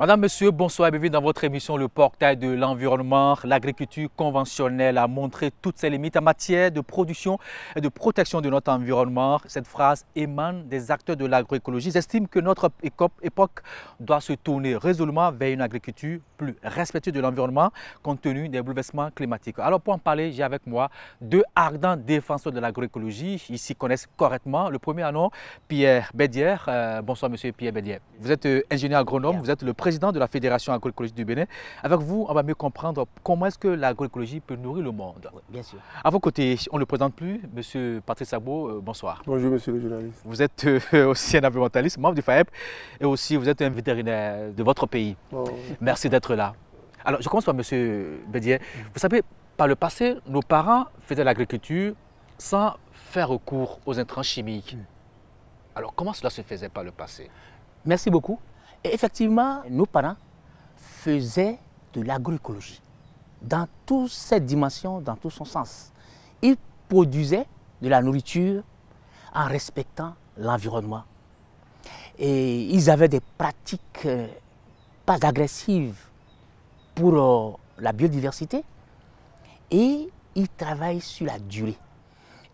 Madame, Monsieur, bonsoir et bienvenue dans votre émission Le Portail de l'environnement. L'agriculture conventionnelle a montré toutes ses limites en matière de production et de protection de notre environnement. Cette phrase émane des acteurs de l'agroécologie. J'estime que notre époque doit se tourner résolument vers une agriculture plus respectueuse de l'environnement compte tenu des bouleversements climatiques. Alors pour en parler, j'ai avec moi deux ardents défenseurs de l'agroécologie. Ils s'y connaissent correctement. Le premier nom, Pierre Bédière. Bonsoir Monsieur Pierre Bédière. Vous êtes ingénieur agronome, vous êtes le président de la Fédération agroécologique du Bénin. Avec vous, on va mieux comprendre comment est-ce que l'agroécologie peut nourrir le monde. Oui, bien sûr. À vos côtés, on ne le présente plus, Monsieur Patrice Sagbo, bonsoir. Bonjour Monsieur le journaliste. Vous êtes aussi un environnementaliste, membre du FAEP, et aussi vous êtes un vétérinaire de votre pays. Oh. Merci d'être là. Alors, je commence par Monsieur Bédier. Vous savez, par le passé, nos parents faisaient l'agriculture sans faire recours aux intrants chimiques. Alors, comment cela se faisait par le passé? Merci beaucoup. Et effectivement, nos parents faisaient de l'agroécologie dans toutes ses dimensions, dans tout son sens. Ils produisaient de la nourriture en respectant l'environnement. Et ils avaient des pratiques pas agressives pour la biodiversité et ils travaillent sur la durée.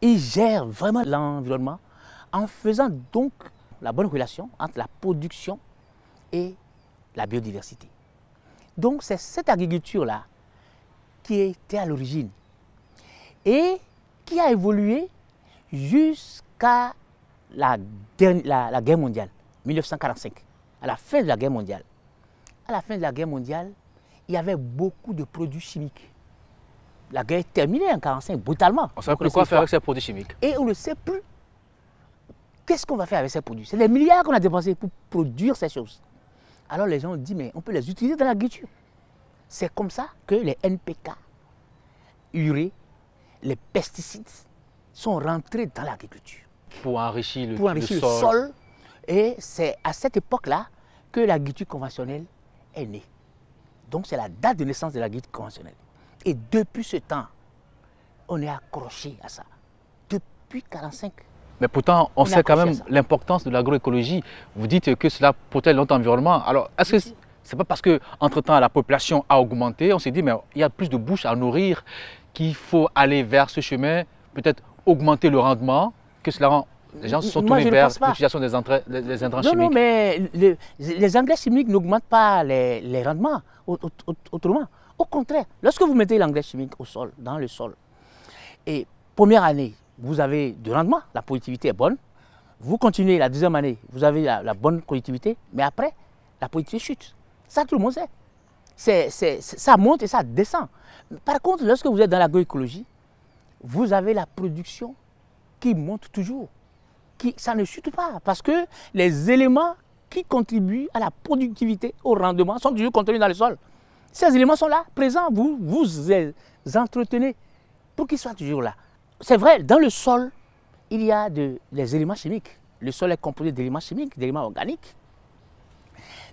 Ils gèrent vraiment l'environnement en faisant donc la bonne relation entre la production et la biodiversité. Donc c'est cette agriculture-là qui était à l'origine et qui a évolué jusqu'à la guerre mondiale, 1945, à la fin de la guerre mondiale. À la fin de la guerre mondiale, il y avait beaucoup de produits chimiques. La guerre est terminée en 1945, brutalement. On ne savait plus quoi faire avec ces produits chimiques. Et on ne sait plus qu'est-ce qu'on va faire avec ces produits. C'est des milliards qu'on a dépensés pour produire ces choses. Alors les gens ont dit, mais on peut les utiliser dans l'agriculture. C'est comme ça que les NPK, urée, les pesticides sont rentrés dans l'agriculture. Pour enrichir le sol. Et c'est à cette époque-là que l'agriculture conventionnelle est née. Donc c'est la date de naissance de l'agriculture conventionnelle. Et depuis ce temps, on est accroché à ça. Depuis 1945. Mais pourtant, on sait quand même l'importance de l'agroécologie. Vous dites que cela protège notre environnement. Alors, est-ce que ce n'est pas parce qu'entre-temps, la population a augmenté, on s'est dit, mais il y a plus de bouches à nourrir, qu'il faut aller vers ce chemin, peut-être augmenter le rendement, que cela rend... Les gens se sont tournés vers l'utilisation des intrants chimiques. Non, mais les engrais chimiques n'augmentent pas les rendements autrement. Au contraire, lorsque vous mettez l'engrais chimique au sol, dans le sol, et première année, vous avez du rendement, la productivité est bonne. Vous continuez la deuxième année, vous avez la bonne productivité, mais après, la productivité chute. Ça, tout le monde sait. Ça monte et ça descend. Par contre, lorsque vous êtes dans l'agroécologie, vous avez la production qui monte toujours. Ça ne chute pas, parce que les éléments qui contribuent à la productivité, au rendement, sont toujours contenus dans le sol. Ces éléments sont là, présents, vous les entretenez pour qu'ils soient toujours là. C'est vrai, dans le sol, il y a des éléments chimiques. Le sol est composé d'éléments chimiques, d'éléments organiques.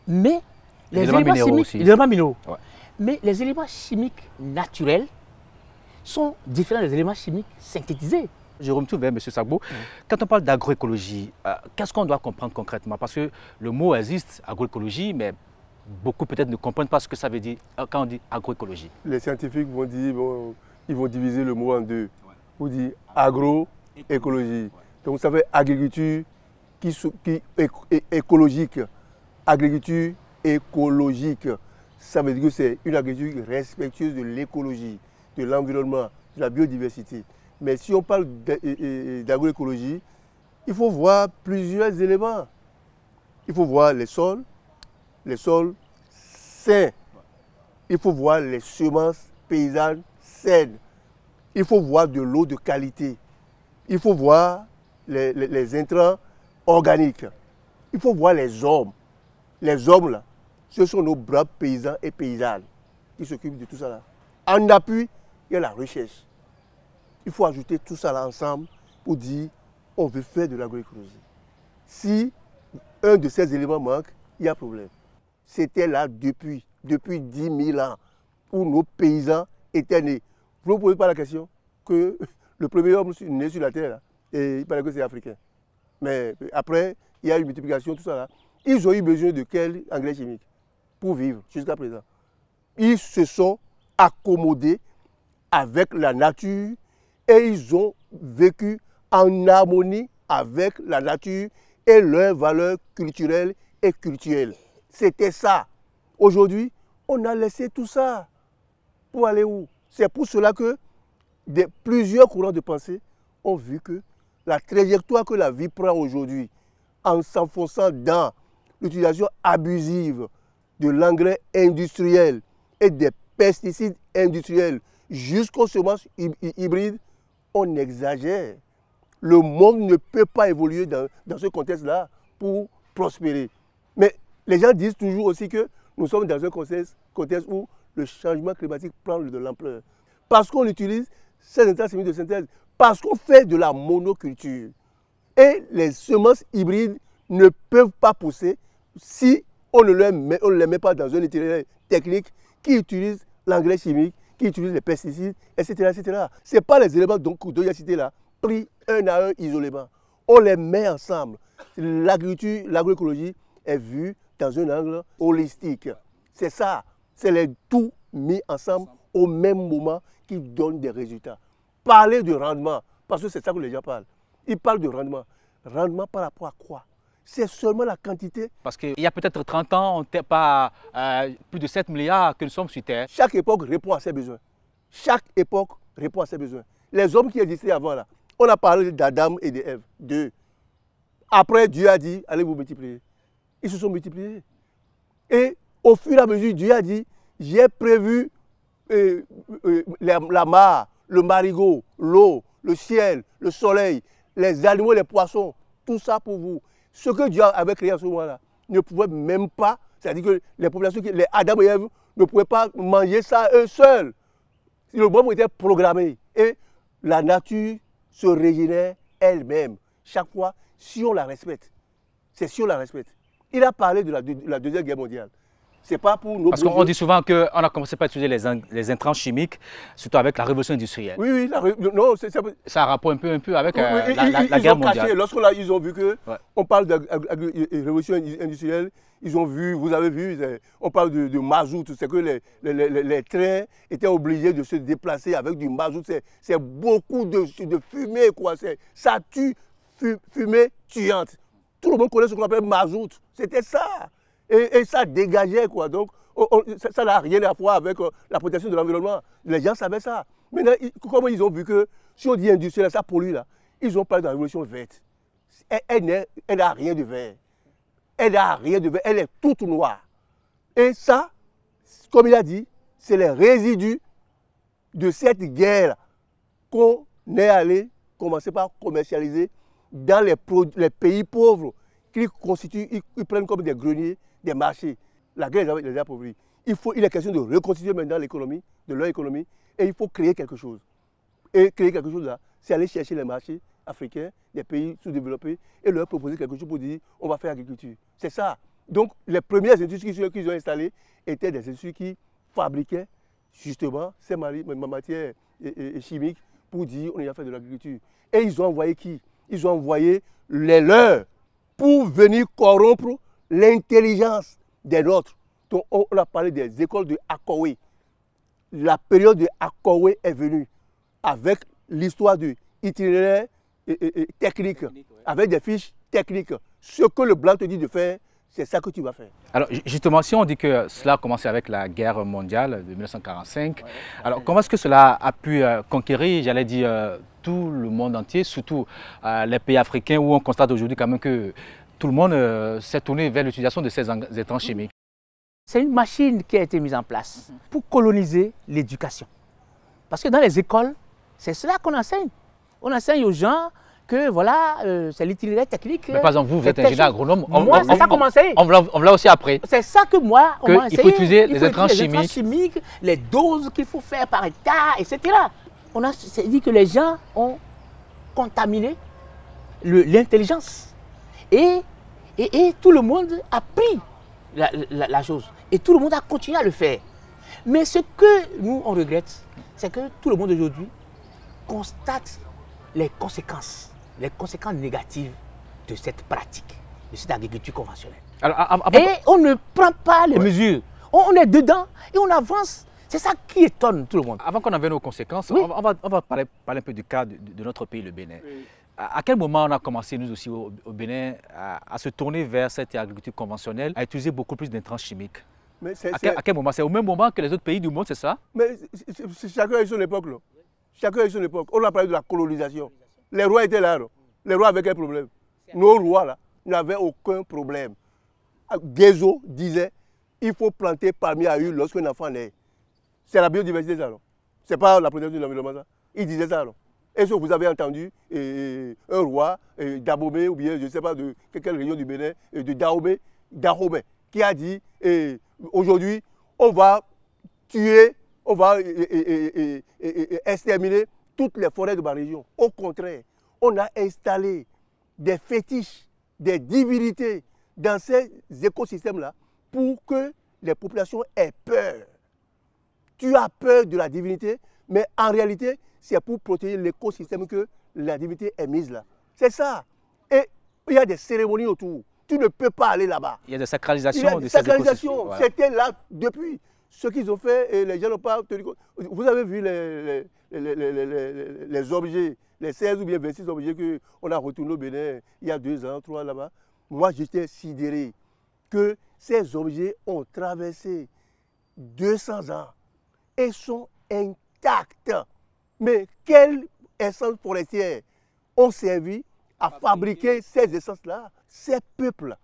Mais les éléments chimiques, éléments minéraux. Ouais. Mais les éléments chimiques naturels sont différents des éléments chimiques synthétisés. Je me retourne vers M. Sagbo. Quand on parle d'agroécologie, qu'est-ce qu'on doit comprendre concrètement? Parce que le mot existe, agroécologie, mais beaucoup peut-être ne comprennent pas ce que ça veut dire quand on dit agroécologie. Les scientifiques vont dire, ils vont diviser le mot en deux. Vous dites agroécologie. Donc ça fait agriculture écologique. Agriculture écologique. Ça veut dire que c'est une agriculture respectueuse de l'écologie, de l'environnement, de la biodiversité. Mais si on parle d'agroécologie, il faut voir plusieurs éléments. Il faut voir les sols sains. Il faut voir les semences paysannes saines. Il faut voir de l'eau de qualité. Il faut voir les intrants organiques. Il faut voir les hommes. Les hommes, là, ce sont nos braves paysans et paysannes qui s'occupent de tout ça. Là. En appui, il y a la recherche. Il faut ajouter tout ça là ensemble pour dire on veut faire de l'agroécologie. Si un de ces éléments manque, il y a problème. C'était là depuis 10 000 ans où nos paysans étaient nés. Vous ne posez pas la question que le premier homme né sur la terre, là, et il paraît que c'est africain. Mais après, il y a une multiplication, tout ça là. Ils ont eu besoin de quel engrais chimique? pour vivre jusqu'à présent. Ils se sont accommodés avec la nature et ils ont vécu en harmonie avec la nature et leurs valeurs culturelles et culturelles. C'était ça. Aujourd'hui, on a laissé tout ça pour aller où? C'est pour cela que plusieurs courants de pensée ont vu que la trajectoire que la vie prend aujourd'hui, en s'enfonçant dans l'utilisation abusive de l'engrais industriel et des pesticides industriels jusqu'aux semences hybrides, on exagère. Le monde ne peut pas évoluer dans ce contexte-là pour prospérer. Mais les gens disent toujours aussi que nous sommes dans un contexte où le changement climatique prend de l'ampleur. Parce qu'on utilise ces intrants chimiques de synthèse, parce qu'on fait de la monoculture. Et les semences hybrides ne peuvent pas pousser si on ne les met pas dans un itinéraire technique qui utilise l'engrais chimique, qui utilise les pesticides, etc. etc. Ce n'est pas les éléments dont j'ai cité là, pris un à un isolément. On les met ensemble. L'agriculture, l'agroécologie est vue dans un angle holistique. C'est ça. C'est les tout mis ensemble au même moment qui donne des résultats. Parler de rendement, parce que c'est ça que les gens parlent. Ils parlent de rendement. Rendement par rapport à quoi? C'est seulement la quantité. Parce qu'il y a peut-être 30 ans, on n'était pas plus de 7 milliards que nous sommes sur Terre. Chaque époque répond à ses besoins. Chaque époque répond à ses besoins. Les hommes qui existaient avant, là, on a parlé d'Adam et d'Ève, d'eux. Après, Dieu a dit, allez vous multiplier. Ils se sont multipliés. Et au fur et à mesure, Dieu a dit, j'ai prévu la mare, le marigot, l'eau, le ciel, le soleil, les animaux, les poissons, tout ça pour vous. Ce que Dieu avait créé à ce moment-là ne pouvait même pas, c'est-à-dire que les populations, les Adam et Ève, ne pouvaient pas manger ça eux seuls. Le monde était programmé et la nature se régénère elle-même. Chaque fois, si on la respecte, c'est si on la respecte. Il a parlé de la Deuxième Guerre mondiale. C'est pas pour nous. Parce qu'on dit souvent qu'on a commencé par utiliser les intrants chimiques, surtout avec la révolution industrielle. Oui, non, ça a rapport un peu avec la guerre mondiale. Lorsqu'ils ont vu qu'on parle de révolution industrielle, ils ont vu, vous avez vu, on parle de mazout, c'est que les trains étaient obligés de se déplacer avec du mazout. C'est beaucoup de fumée, quoi. Ça tue, fumée tuante. Tout le monde connaît ce qu'on appelle mazout. C'était ça. Et ça dégageait, quoi. Donc, ça n'a rien à voir avec la protection de l'environnement. Les gens savaient ça. Maintenant, comment ils ont vu que, si on dit industriel, ça pollue, là, ils ont parlé de la révolution verte. Elle n'a rien de vert. Elle n'a rien de vert. Elle est toute noire. Et ça, comme il a dit, c'est les résidus de cette guerre qu'on est allé commencer par commercialiser dans les pays pauvres qui constituent, ils prennent comme des greniers, des marchés. La guerre les a appauvris. Il est question de reconstituer maintenant l'économie, de leur économie, et il faut créer quelque chose. Et créer quelque chose là, c'est aller chercher les marchés africains, des pays sous-développés, et leur proposer quelque chose pour dire on va faire agriculture. C'est ça. Donc les premières industries qu'ils ont installées étaient des industries qui fabriquaient justement ces matières chimiques pour dire on va faire de l'agriculture. Et ils ont envoyé qui? Ils ont envoyé les leurs pour venir corrompre l'intelligence des nôtres. Donc, on a parlé des écoles de Akowé. La période de Akowé est venue avec l'histoire de itinéraire technique, avec des fiches techniques. Ce que le blanc te dit de faire, c'est ça que tu vas faire. Alors justement, si on dit que cela a commencé avec la guerre mondiale de 1945, alors comment est-ce que cela a pu conquérir, j'allais dire, tout le monde entier, surtout les pays africains où on constate aujourd'hui quand même que tout le monde s'est tourné vers l'utilisation de ces intrants chimiques? C'est une machine qui a été mise en place pour coloniser l'éducation. Parce que dans les écoles, c'est cela qu'on enseigne. On enseigne aux gens que voilà, c'est l'itinéraire technique. Mais par exemple, vous êtes ingénieur agronome. Moi, c'est ça qu'on m'enseigne. On l'a aussi appris. C'est ça que moi, on m'a enseigné. Il faut utiliser les intrants chimiques. Les doses qu'il faut faire par hectare, etc. On a dit que les gens ont contaminé l'intelligence. Et tout le monde a pris la chose. Et tout le monde a continué à le faire. Mais ce que nous, on regrette, c'est que tout le monde aujourd'hui constate les conséquences négatives de cette pratique, de cette agriculture conventionnelle. Alors, Et on ne prend pas les mesures. On est dedans et on avance. C'est ça qui étonne tout le monde. Avant qu'on en vienne aux conséquences, Oui. on va parler un peu du cas de notre pays, le Bénin. Oui. À quel moment on a commencé, nous aussi, au Bénin, à se tourner vers cette agriculture conventionnelle, à utiliser beaucoup plus d'intrants chimiques? Mais À quel moment? C'est au même moment que les autres pays du monde, c'est ça? mais chacun a son époque. Là. Chacun a son époque. On a parlé de la colonisation. Les rois étaient là. Non. Les rois avaient quel problème? Nos rois là n'avaient aucun problème. Guézo disait il faut planter palmier à huile lorsqu'un enfant naît. C'est la biodiversité ça. Ce n'est pas la protection de l'environnement ça. Il disait ça. Est-ce que vous avez entendu un roi d'Abomey ou bien je ne sais pas de quelle région du Bénin, de Dahomey, qui a dit aujourd'hui on va tuer, on va exterminer toutes les forêts de ma région. Au contraire, on a installé des fétiches, des divinités dans ces écosystèmes-là pour que les populations aient peur. Tu as peur de la divinité, mais en réalité, c'est pour protéger l'écosystème que la divinité est mise là. C'est ça. Et il y a des cérémonies autour. Tu ne peux pas aller là-bas. Il y a des sacralisations. Il y a des sacralisations. Ouais. C'était là depuis. Ce qu'ils ont fait, et les gens n'ont pas tenu compte. Vous avez vu les objets, les 16 ou bien 26 objets qu'on a retournés au Bénin il y a 2 ans, 3 ans là-bas. Moi, j'étais sidéré que ces objets ont traversé 200 ans et sont intacts. Mais quelle essence forestière ont servi à fabriquer ces essences-là? Ces peuples,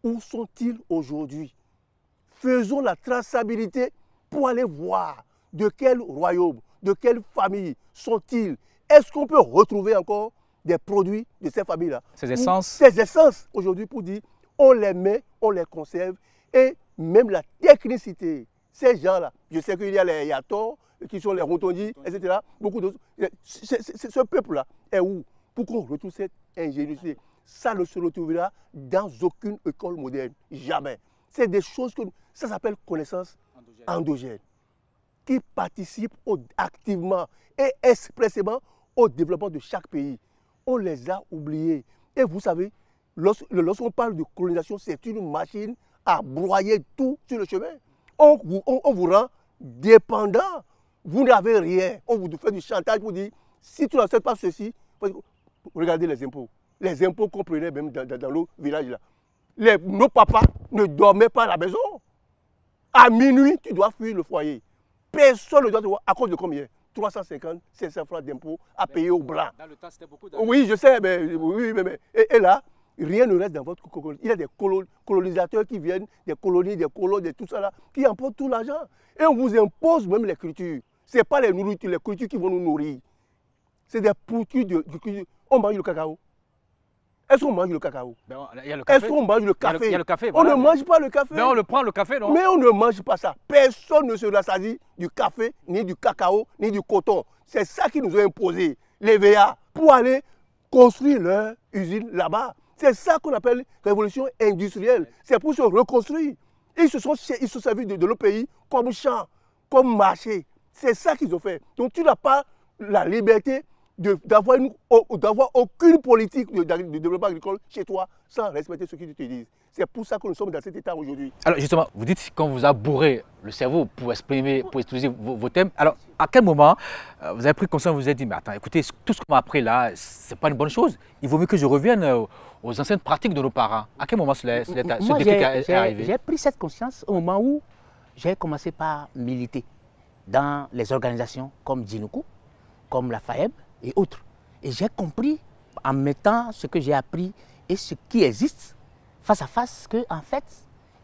où sont-ils aujourd'hui? Faisons la traçabilité pour aller voir de quel royaume, de quelle famille sont-ils. Est-ce qu'on peut retrouver encore des produits de ces familles-là? Ces essences. Ces essences, aujourd'hui, pour dire, on les met, on les conserve, et même la technicité, ces gens-là, je sais qu'il y a les Yator, qui sont les Rotondis, etc. Beaucoup d'autres. Ce peuple-là est où? Pour qu'on retrouve cette ingéniosité. Ça ne se retrouvera dans aucune école moderne. Jamais. C'est des choses que ça s'appelle connaissance endogène, qui participent activement et expressément au développement de chaque pays. On les a oubliés. Et vous savez, lorsqu'on parle de colonisation, c'est une machine à broyer tout sur le chemin. On vous rend dépendant. Vous n'avez rien. On vous fait du chantage pour dire, si tu n'acceptes pas ceci, regardez les impôts. Les impôts qu'on prenait même dans le village là. Nos papas ne dormaient pas à la maison. À minuit, tu dois fuir le foyer. Personne ne doit te voir. À cause de combien? 350, 500 francs d'impôts à payer au blanc. Dans le temps, c'était beaucoup Oui, je sais, et là, rien ne reste dans votre colonie. Il y a des colonisateurs qui viennent, des colonies, des colons, de tout ça là, qui emportent tout l'argent. Et on vous impose même les cultures. Ce n'est pas les nourritures, les cultures qui vont nous nourrir. C'est des cultures de culture. On mange le cacao. Est-ce qu'on mange le cacao? Est-ce qu'on mange le café? Il y a le café. On ne mange pas le café. Mais on le prend, le café, non? Mais on ne mange pas ça. Personne ne se rassasie du café, ni du cacao, ni du coton. C'est ça qui nous a imposé, les VA, pour aller construire leur usine là-bas. C'est ça qu'on appelle révolution industrielle. C'est pour se reconstruire. Ils se sont servis de nos pays comme champ, comme marché. C'est ça qu'ils ont fait. Donc tu n'as pas la liberté d'avoir aucune politique de développement agricole chez toi sans respecter ce qu'ils te disent. C'est pour ça que nous sommes dans cet état aujourd'hui. Alors justement, vous dites qu'on vous a bourré le cerveau pour utiliser vos thèmes. Alors à quel moment vous avez pris conscience, vous vous êtes dit, mais attends, écoutez, tout ce qu'on m'a appris là, c'est pas une bonne chose. Il vaut mieux que je revienne aux anciennes pratiques de nos parents. À quel moment ce déclic est arrivé? J'ai pris cette conscience au moment où j'ai commencé par militer dans les organisations comme Djinoukou, comme la FAEB et autres. Et j'ai compris, en mettant ce que j'ai appris et ce qui existe face à face, qu'en fait,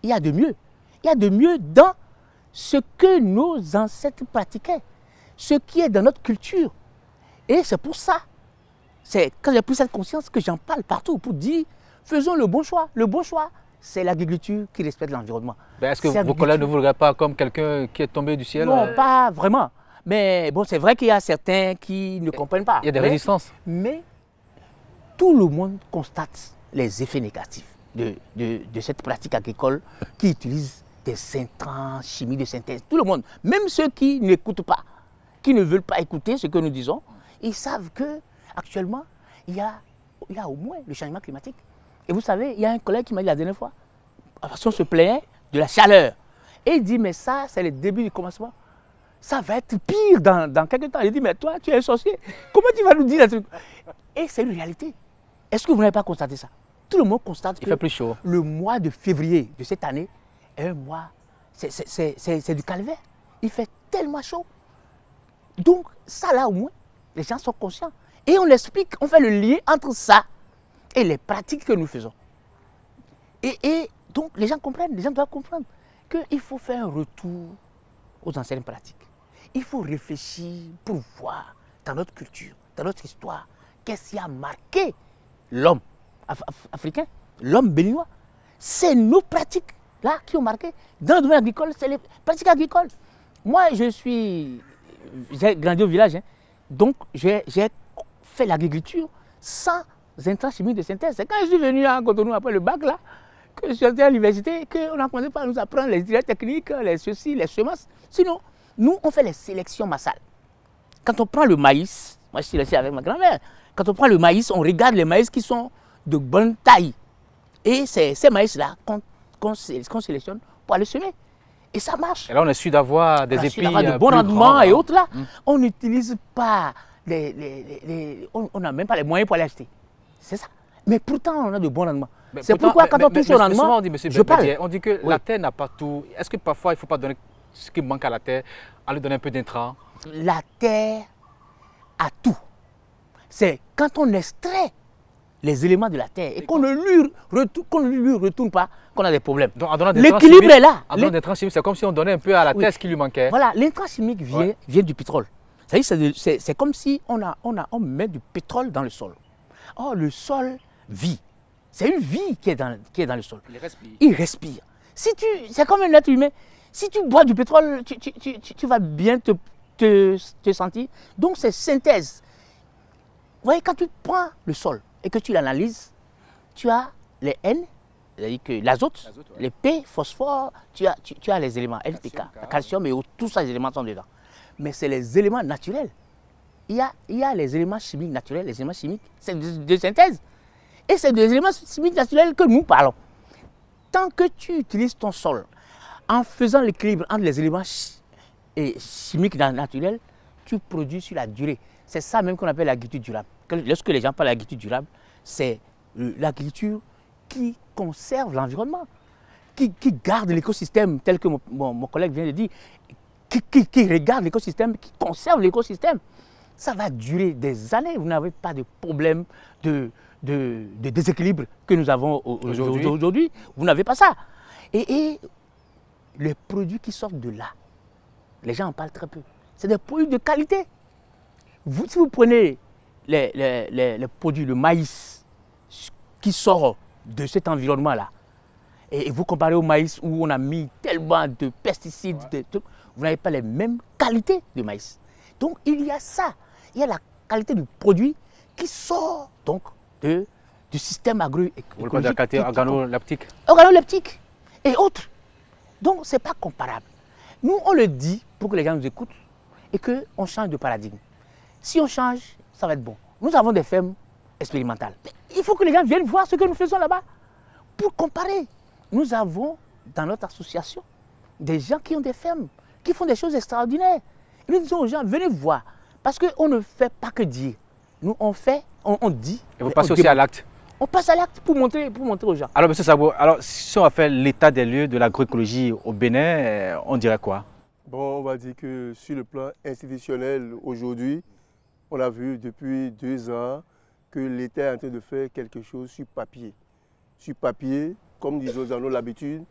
il y a de mieux. Il y a de mieux dans ce que nos ancêtres pratiquaient, ce qui est dans notre culture. Et c'est pour ça, c'est quand j'ai pris cette conscience que j'en parle partout pour dire, faisons le bon choix. Le bon choix, c'est l'agriculture qui respecte l'environnement. Est-ce que vos collègues ne vous regardent pas comme quelqu'un qui est tombé du ciel? Non, pas vraiment. Mais bon, c'est vrai qu'il y a certains qui ne comprennent pas. Il y a des résistances. Mais tout le monde constate les effets négatifs de cette pratique agricole qui utilise des intrants chimiques de synthèse. Tout le monde, même ceux qui n'écoutent pas, qui ne veulent pas écouter ce que nous disons, ils savent qu'actuellement, il y a au moins le changement climatique. Et vous savez, il y a un collègue qui m'a dit la dernière fois, parce qu'on se plaignait de la chaleur. Et il dit, mais ça, c'est le début du commencement. Ça va être pire dans quelques temps. Il dit, mais toi, tu es un sorcier. Comment tu vas nous dire un truc? Et c'est une réalité. Est-ce que vous n'avez pas constaté ça? Tout le monde constate que fait plus chaud. le mois de février de cette année est un mois, c'est du calvaire. Il fait tellement chaud. Donc, ça là au moins, les gens sont conscients. Et on explique, on fait le lien entre ça et les pratiques que nous faisons. Et donc, les gens comprennent, les gens doivent comprendre qu'il faut faire un retour aux anciennes pratiques. Il faut réfléchir pour voir dans notre culture, dans notre histoire, qu'est-ce qui a marqué l'homme africain, l'homme béninois. C'est nos pratiques là qui ont marqué. Dans le domaine agricole, c'est les pratiques agricoles. Moi, j'ai grandi au village, hein, donc j'ai fait l'agriculture sans intrants chimiques de synthèse. C'est quand je suis venu à Cotonou après le bac là, que je suis allé à l'université, qu'on a commencé par nous apprendre les idées techniques, les ceci, les semences. Sinon, nous, on fait les sélections massales. Quand on prend le maïs, moi je suis resté avec ma grand-mère, quand on prend le maïs, on regarde les maïs qui sont de bonne taille. Et c'est ces maïs-là qu'on sélectionne pour aller semer. Et ça marche. Et là, on est sûr d'avoir des épis de bons rendements et autres là. On n'utilise pas on n'a même pas les moyens pour les acheter. C'est ça. Mais pourtant, on a de bons rendements. C'est pourquoi quand on touche au rendement, souvent on dit, monsieur je parle. On dit que la terre n'a pas tout. Est-ce que parfois, il ne faut pas donner ce qui manque à la terre, à lui donner un peu d'intrants? La terre a tout. C'est quand on extrait les éléments de la terre et qu'on ne lui retourne pas qu'on a des problèmes. L'équilibre est là. En donnant des intrants chimiques, c'est comme si on donnait un peu à la terre ce qui lui manquait. Voilà, l'intrant chimique vient du pétrole. C'est comme si on met du pétrole dans le sol. Or, le sol vit. C'est une vie qui est dans le sol. Il respire. C'est comme un être humain. Si tu bois du pétrole, tu vas bien te sentir. Donc, c'est synthèse. Vous voyez, quand tu prends le sol et que tu l'analyses, tu as les N, c'est-à-dire que l'azote, les P, phosphore, tu as les éléments NPK, calcium et autres, tous ces éléments sont dedans. Mais c'est les éléments naturels. Il y a les éléments chimiques naturels, les éléments chimiques, c'est de synthèse. Et c'est des éléments chimiques naturels que nous parlons. Tant que tu utilises ton sol en faisant l'équilibre entre les éléments chimiques naturels, tu produis sur la durée. C'est ça même qu'on appelle l'agriculture durable. Lorsque les gens parlent d'agriculture durable, c'est l'agriculture qui conserve l'environnement, qui garde l'écosystème, tel que mon collègue vient de dire, qui regarde l'écosystème, qui conserve l'écosystème. Ça va durer des années. Vous n'avez pas de problème de déséquilibre que nous avons aujourd'hui. Vous n'avez pas ça. Et les produits qui sortent de là, les gens en parlent très peu. C'est des produits de qualité. Si vous prenez les produits, le maïs qui sort de cet environnement-là, et vous comparez au maïs où on a mis tellement de pesticides, vous n'avez pas les mêmes qualités de maïs. Donc il y a ça. Il y a la qualité du produit qui sort donc du système agroécologique. Vous le la qualité organoleptique? Organoleptique et autres. Donc ce n'est pas comparable. Nous, on le dit pour que les gens nous écoutent et qu'on change de paradigme. Si on change, ça va être bon. Nous avons des fermes expérimentales. Mais il faut que les gens viennent voir ce que nous faisons là-bas pour comparer. Nous avons dans notre association des gens qui ont des fermes, qui font des choses extraordinaires. Et nous disons aux gens, venez voir. Parce qu'on ne fait pas que dire. Nous, on fait, on dit. Et vous passez aussi à l'acte? On passe à l'acte pour montrer aux gens. Alors, M. Sabo, si on va faire l'état des lieux de l'agroécologie au Bénin, on dirait quoi? Bon, on va dire que sur le plan institutionnel, aujourd'hui, on a vu depuis 2 ans que l'État est en train de faire quelque chose sur papier. Sur papier, comme nous en avons l'habitude,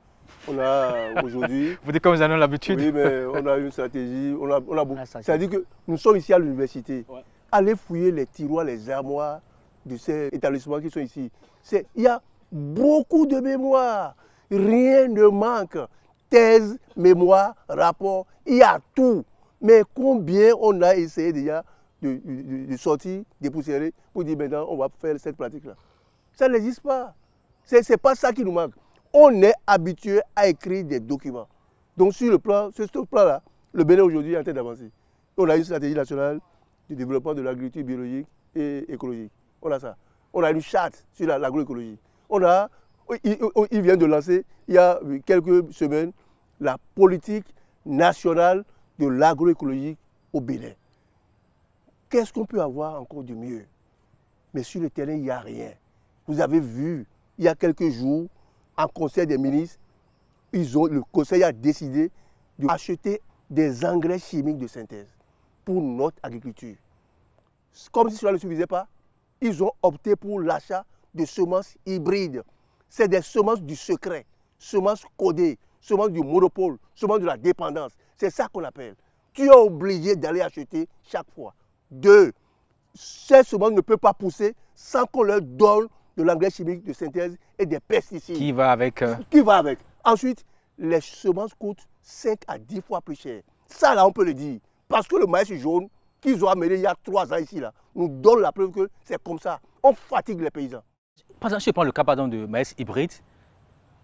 on a aujourd'hui... Vous dites comme nous en avons l'habitude? Oui, mais on a une stratégie, on a beaucoup... C'est-à-dire que nous sommes ici à l'université. Ouais. Allez fouiller les tiroirs, les armoires de ces établissements qui sont ici. Il y a beaucoup de mémoires. Rien ne manque. Thèse, mémoire, rapport, il y a tout. Mais combien on a essayé déjà de sortir, dépoussiérer pour dire maintenant on va faire cette pratique-là. Ça n'existe pas. Ce n'est pas ça qui nous manque. On est habitué à écrire des documents. Donc sur ce plan-là, le Bénin aujourd'hui est en train d'avancer. On a une stratégie nationale de développement de l'agriculture biologique et écologique. On a ça. On a une charte sur l'agroécologie. Il vient de lancer, il y a quelques semaines, la politique nationale de l'agroécologie au Bénin. Qu'est-ce qu'on peut avoir encore de mieux? Mais sur le terrain, il n'y a rien. Vous avez vu, il y a quelques jours, en conseil des ministres, le conseil a décidé d'acheter des engrais chimiques de synthèse pour notre agriculture. Comme si cela ne suffisait pas, ils ont opté pour l'achat de semences hybrides. C'est des semences du secret, semences codées, semences du monopole, semences de la dépendance. C'est ça qu'on appelle. Tu es obligé d'aller acheter chaque fois. 2. Ces semences ne peuvent pas pousser sans qu'on leur donne de l'engrais chimique de synthèse et des pesticides. Qui va avec Qui va avec. Ensuite, les semences coûtent 5 à 10 fois plus cher. Ça, là, on peut le dire. Parce que le maïs jaune qu'ils ont amené il y a 3 ans ici, là, nous donne la preuve que c'est comme ça. On fatigue les paysans. Par exemple, je prends le cas de maïs hybride.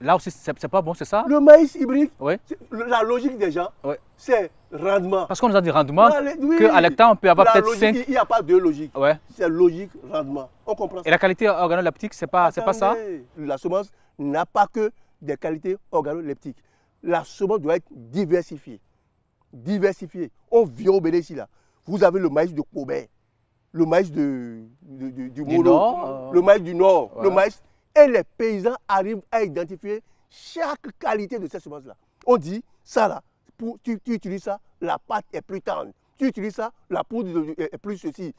Là aussi, c'est pas bon, c'est ça? Le maïs hybride, Oui. La logique des gens, Oui. c'est rendement. Parce qu'on nous a dit rendement, Oui, qu'à l'hectare, on peut avoir peut-être logique, 5. Il n'y a pas de logique. Ouais. C'est logique, rendement. On comprend ça. Et la qualité organoleptique, c'est pas ça? Attendez, la semence n'a pas que des qualités organoleptiques. La semence doit être diversifiée. Diversifiée. On vient au Bénin ici, là. Vous avez le maïs de Kobé, le maïs du Molo, Nord, le maïs du Nord, ouais. le maïs. Et les paysans arrivent à identifier chaque qualité de cette semence-là. On dit, ça là, tu utilises ça, la pâte est plus tendre. Tu utilises ça, la poudre est plus ceci.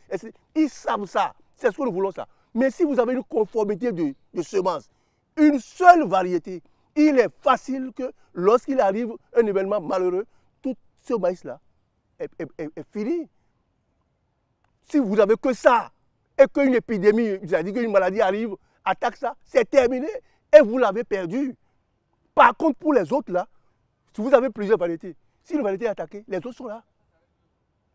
Ils savent ça. C'est ce que nous voulons ça. Mais si vous avez une conformité de semences, une seule variété, il est facile que lorsqu'il arrive un événement malheureux, tout ce maïs-là est fini. Si vous n'avez que ça, et qu'une épidémie, c'est-à-dire qu'une maladie arrive, attaque ça, c'est terminé, et vous l'avez perdu. Par contre, pour les autres, là, si vous avez plusieurs variétés, si une variété est attaquée, les autres sont là.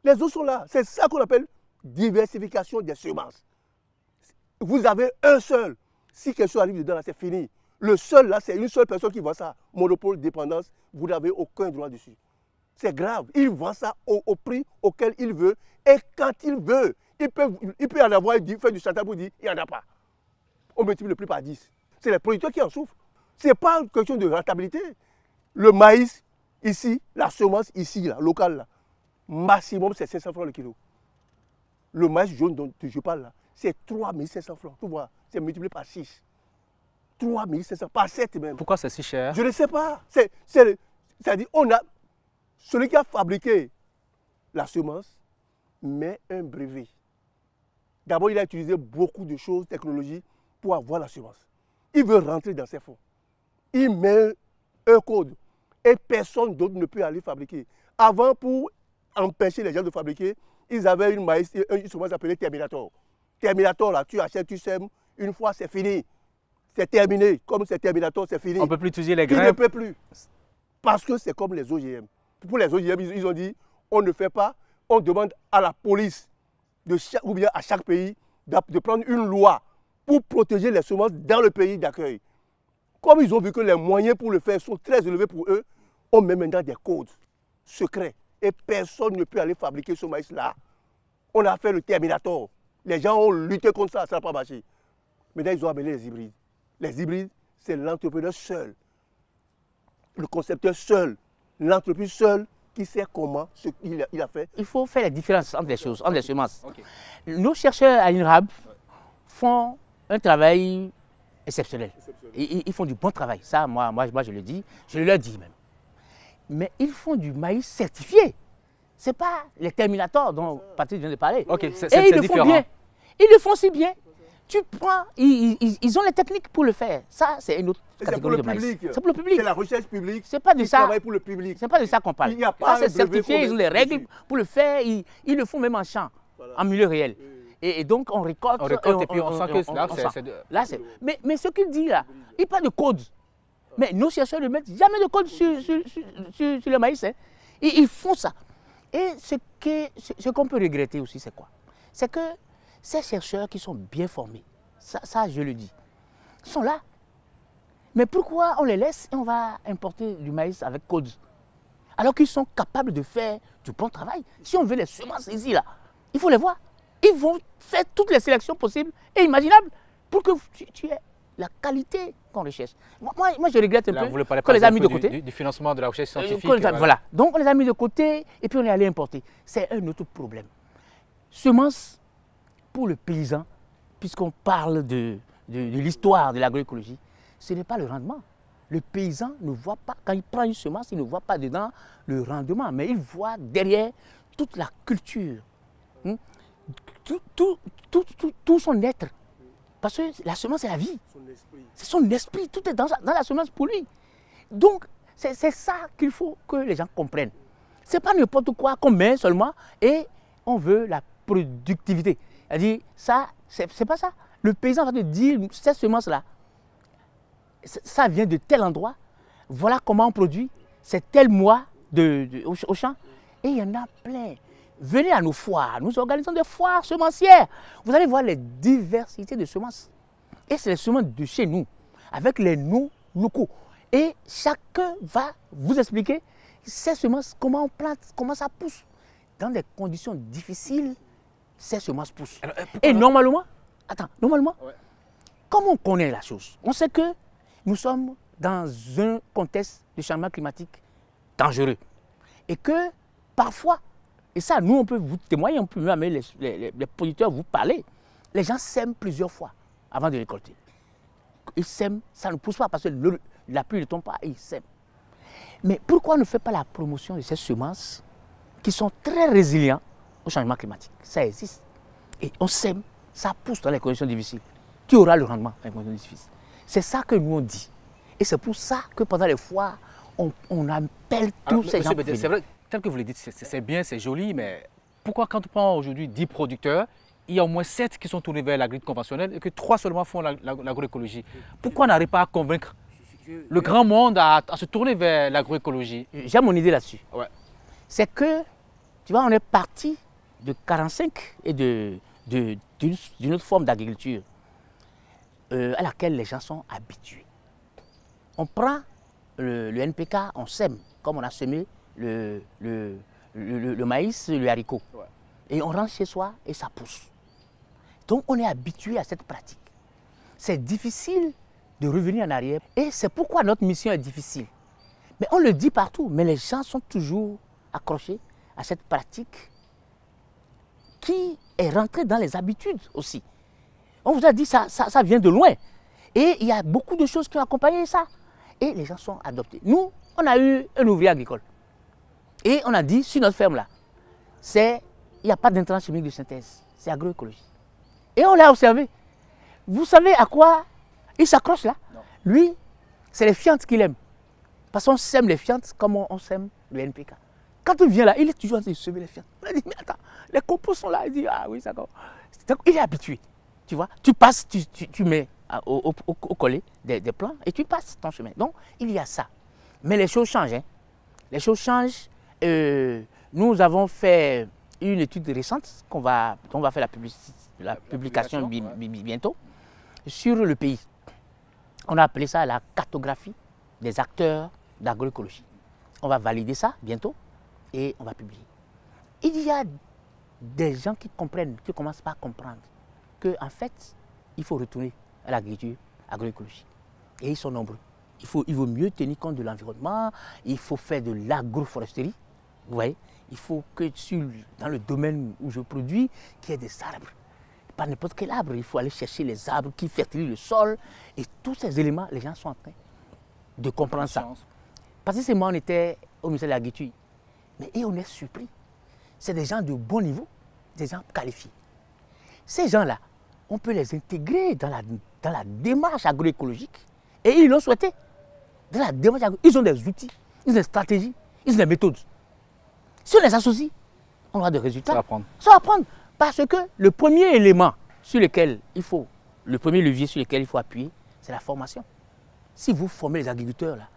Les autres sont là. C'est ça qu'on appelle diversification des semences. Vous avez un seul. Si quelque chose arrive dedans, là, c'est fini. Le seul, là, c'est une seule personne qui vend ça. Monopole, dépendance, vous n'avez aucun droit dessus. C'est grave. Il vend ça au prix auquel il veut. Et quand il veut, il peut en avoir, faire du chantage pour dire il n'y en a pas. On multiplie le prix par 10. C'est les producteurs qui en souffrent. Ce n'est pas une question de rentabilité. Le maïs, ici, la semence, ici, là, locale, là, maximum, c'est 500 francs le kilo. Le maïs jaune dont je parle, là, c'est 3500 francs. Tu vois, c'est multiplié par 6. 3500, par 7 même. Pourquoi c'est si cher? Je ne sais pas. C'est-à-dire, celui qui a fabriqué la semence met un brevet. D'abord, il a utilisé beaucoup de choses, technologies, pour avoir la semence. Il veut rentrer dans ses fonds. Il met un code et personne d'autre ne peut aller fabriquer. Avant, pour empêcher les gens de fabriquer, ils avaient une semence appelée Terminator. Terminator, là, tu achètes, tu sèmes, une fois, c'est fini. C'est terminé. Comme c'est Terminator, c'est fini. On ne peut plus utiliser les Tu grains. ne peux plus. Parce que c'est comme les OGM. Pour les OGM, ils ont dit, on ne fait pas, on demande à la police ou bien à chaque pays de prendre une loi pour protéger les semences dans le pays d'accueil. Comme ils ont vu que les moyens pour le faire sont très élevés pour eux, on met maintenant des codes secrets. Et personne ne peut aller fabriquer ce maïs-là. On a fait le Terminator. Les gens ont lutté contre ça, ça n'a pas marché. Maintenant, ils ont amené les hybrides. Les hybrides, c'est l'entrepreneur seul, le concepteur seul, l'entreprise seule qui sait comment ce qu'il a fait. Il faut faire la différence entre les choses, entre les semences. Okay. Nos chercheurs à l'INRAB font un travail exceptionnel. Ils font du bon travail. Ça, moi, je le dis, je le dis même. Mais ils font du maïs certifié. Ce n'est pas les Terminators dont Patrick vient de parler. Okay, c'est Et ils le différent. font bien. Ils le font si bien. Tu prends, ils ont les techniques pour le faire. Ça, c'est une autre catégorie de maïs. C'est pour le public. C'est la recherche publique. C'est pas de ça. Travaille pour le public. C'est pas de ça qu'on parle. Il n'y a pas ça, c'est certifié, ils ont les règles pour le faire. Ils le font même en champ, voilà, en milieu réel. Et donc, on récolte. On récolte et puis on sent que là, c'est... Mais ce qu'il dit là, il parle de code. Mais nos chercheurs ne mettent jamais de code sur le maïs. Hein. Ils font ça. Et ce qu'on peut regretter aussi, c'est quoi? C'est que ces chercheurs qui sont bien formés, ça je le dis, sont là. Mais pourquoi on les laisse et on va importer du maïs avec code? Alors qu'ils sont capables de faire du bon travail. Si on veut les semences ici, là, il faut les voir. Ils vont faire toutes les sélections possibles et imaginables pour que tu aies la qualité qu'on recherche. Moi, je regrette un Là, peu vous voulez parler qu'on les a mis de du, côté. du financement de la recherche scientifique. Voilà. Donc, on les a mis de côté et puis on est allé importer. C'est un autre problème. Semences pour le paysan, puisqu'on parle de l'histoire de l'agroécologie, ce n'est pas le rendement. Le paysan ne voit pas, quand il prend une semence, il ne voit pas dedans le rendement, mais il voit derrière toute la culture, tout son être. Parce que la semence, c'est la vie. C'est son esprit, tout est dans la semence pour lui. Donc, c'est ça qu'il faut que les gens comprennent. Ce n'est pas n'importe quoi qu'on met seulement et on veut la productivité. C'est-à-dire, ça, c'est pas ça. Le paysan va te dire, cette semence-là, ça vient de tel endroit, voilà comment on produit, c'est tel mois au champ. Et il y en a plein. Venez à nos foires, nous organisons des foires semencières. Vous allez voir les diversités de semences. Et c'est les semences de chez nous, avec les noms locaux. Et chacun va vous expliquer ces semences, comment on plante, comment ça pousse. Dans des conditions difficiles, ces semences poussent. Alors, et normalement, comme on connaît la chose, on sait que nous sommes dans un contexte de changement climatique dangereux. Et que parfois, et ça, nous, on peut vous témoigner, on peut même les producteurs vous parler. Les gens sèment plusieurs fois avant de récolter. Ils sèment, ça ne pousse pas parce que la pluie ne tombe pas et ils sèment. Mais pourquoi on ne fait pas la promotion de ces semences qui sont très résilientes au changement climatique? Ça existe. Et on sème, ça pousse dans les conditions difficiles. Tu auras le rendement dans les conditions difficiles. C'est ça que nous on dit. Et c'est pour ça que pendant les foires, on appelle tous ces gens. C'est vrai, tel que vous le dites, c'est bien, c'est joli, mais pourquoi quand on prend aujourd'hui 10 producteurs, il y a au moins 7 qui sont tournés vers l'agriculture conventionnelle et que 3 seulement font l'agroécologie? Pourquoi on n'arrive pas à convaincre le grand monde à se tourner vers l'agroécologie? J'ai mon idée là-dessus. Ouais. C'est que, tu vois, on est parti de 45 et d'une autre forme d'agriculture à laquelle les gens sont habitués. On prend le NPK, on sème, comme on a semé le maïs, le haricot. Ouais. Et on rentre chez soi et ça pousse. Donc on est habitué à cette pratique. C'est difficile de revenir en arrière et c'est pourquoi notre mission est difficile. Mais on le dit partout, mais les gens sont toujours accrochés à cette pratique qui est rentrée dans les habitudes aussi. On vous a dit ça vient de loin. Et il y a beaucoup de choses qui ont accompagné ça. Et les gens sont adoptés. Nous, on a eu un ouvrier agricole. Et on a dit, sur notre ferme là, il n'y a pas d'intrants chimiques de synthèse. C'est agroécologie. Et on l'a observé. Vous savez à quoi il s'accroche là? Non. Lui, c'est les fientes qu'il aime. Parce qu'on sème les fientes comme on sème le NPK. Quand il vient là, il est toujours en train de semer les fientes. On a dit, mais attends, les composts sont là. Il dit, ah oui, ça commence. Il est habitué. Tu vois, tu passes, tu mets au collet des plants et tu passes ton chemin. Donc, il y a ça. Mais les choses changent. Hein. Les choses changent. Nous avons fait une étude récente dont on va faire la publication bientôt sur le pays. On a appelé ça la cartographie des acteurs d'agroécologie. On va valider ça bientôt et on va publier. Il y a des gens qui comprennent, qui commencent par comprendre qu'en fait, il faut retourner à l'agriculture agroécologique. Et ils sont nombreux. Il vaut mieux tenir compte de l'environnement, il faut faire de l'agroforesterie. Vous voyez, il faut que dans le domaine où je produis, qu'il y ait des arbres. Pas n'importe quel arbre, il faut aller chercher les arbres qui fertilisent le sol. Et tous ces éléments, les gens sont en train de comprendre ça. Parce que c'est moi, on était au ministère de l'Agriculture. Mais on est surpris. C'est des gens de bon niveau, des gens qualifiés. Ces gens-là, on peut les intégrer dans la démarche agroécologique. Et ils l'ont souhaité. Dans la démarche agroécologique, ils ont des outils, ils ont des stratégies, ils ont des méthodes. Si on les associe, on aura des résultats. Ça va prendre. Parce que le premier élément sur lequel le premier levier sur lequel il faut appuyer, c'est la formation. Si vous formez les agriculteurs, là,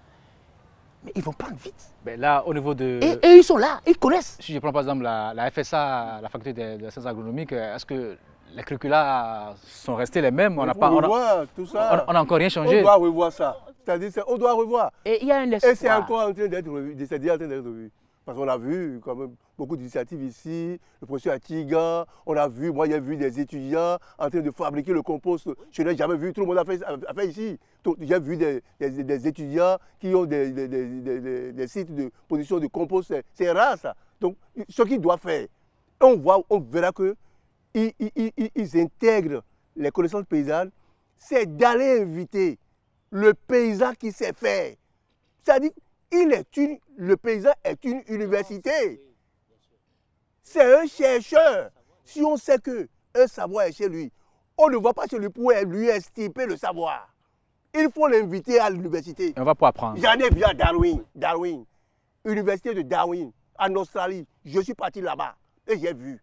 mais ils vont prendre vite. Ben là, au niveau de... Et ils sont là, ils connaissent. Si je prends par exemple la FSA, la faculté de sciences agronomiques, est-ce que les curricula sont restés les mêmes? On n'a encore rien changé. On doit revoir ça. C'est-à-dire qu'on doit revoir. Et il y a un espoir. Et c'est encore en train d'être revu. C'est déjà en train d'être revu. Parce qu'on a vu quand même beaucoup d'initiatives ici, le professeur Atiga, on a vu, moi j'ai vu des étudiants en train de fabriquer le compost. Je n'ai jamais vu, tout le monde a fait ici. J'ai vu des étudiants qui ont des sites de production de compost, c'est rare ça. Donc ce qu'ils doivent faire, on verra qu'ils intègrent les connaissances paysannes, c'est d'aller inviter le paysan qui sait faire. C'est-à-dire, le paysan est une université. C'est un chercheur. Si on sait qu'un savoir est chez lui, on ne va pas chez lui pour lui extirper le savoir. Il faut l'inviter à l'université. On va pas apprendre. J'en ai vu à Darwin, université de Darwin, en Australie. Je suis parti là-bas et j'ai vu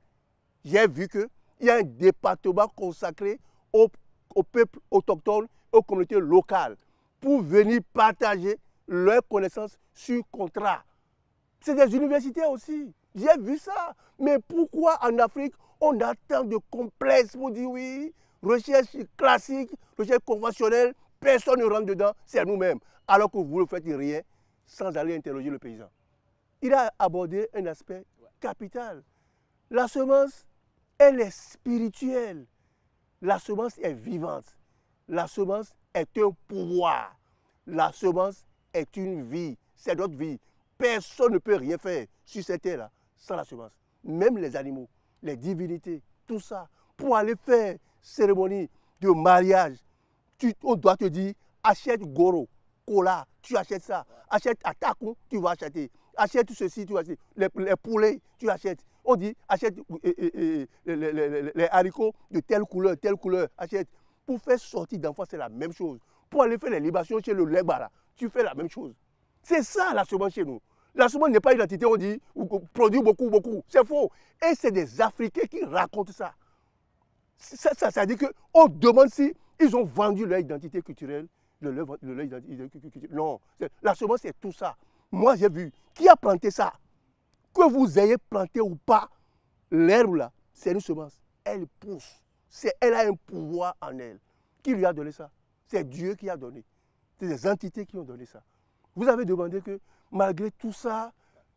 qu'il y a un département consacré au peuple autochtone, aux communautés locales, pour venir partager leurs connaissances sur contrat. C'est des universités aussi. J'ai vu ça. Mais pourquoi en Afrique, on a tant de complexes pour dire oui, recherche classique, recherche conventionnelle, personne ne rentre dedans, c'est nous-mêmes. Alors que vous ne faites rien sans aller interroger le paysan. Il a abordé un aspect capital. La semence, elle est spirituelle. La semence est vivante. La semence est un pouvoir. La semence est une vie. C'est notre vie. Personne ne peut rien faire sur cette terre-là sans la semence. Même les animaux, les divinités, tout ça. Pour aller faire cérémonie de mariage, on doit te dire, achète goro, cola, tu achètes ça. Achète atakou, tu vas acheter. Achète ceci, tu vas acheter. Les poulets, tu achètes. On dit, achète les haricots de telle couleur, achète. Pour faire sortir d'enfants, c'est la même chose. Pour aller faire les libations chez le Legbara, tu fais la même chose. C'est ça la semence chez nous. La semence n'est pas une identité, on dit, produit beaucoup. C'est faux. Et c'est des Africains qui racontent ça. Ça dit qu'on demande si ils ont vendu leur identité culturelle, Non, la semence c'est tout ça. Moi j'ai vu, qui a planté ça? Que vous ayez planté ou pas, l'herbe là, c'est une semence. Elle pousse. Elle a un pouvoir en elle. Qui lui a donné ça? C'est Dieu qui a donné. C'est des entités qui ont donné ça. Vous avez demandé que malgré tout ça,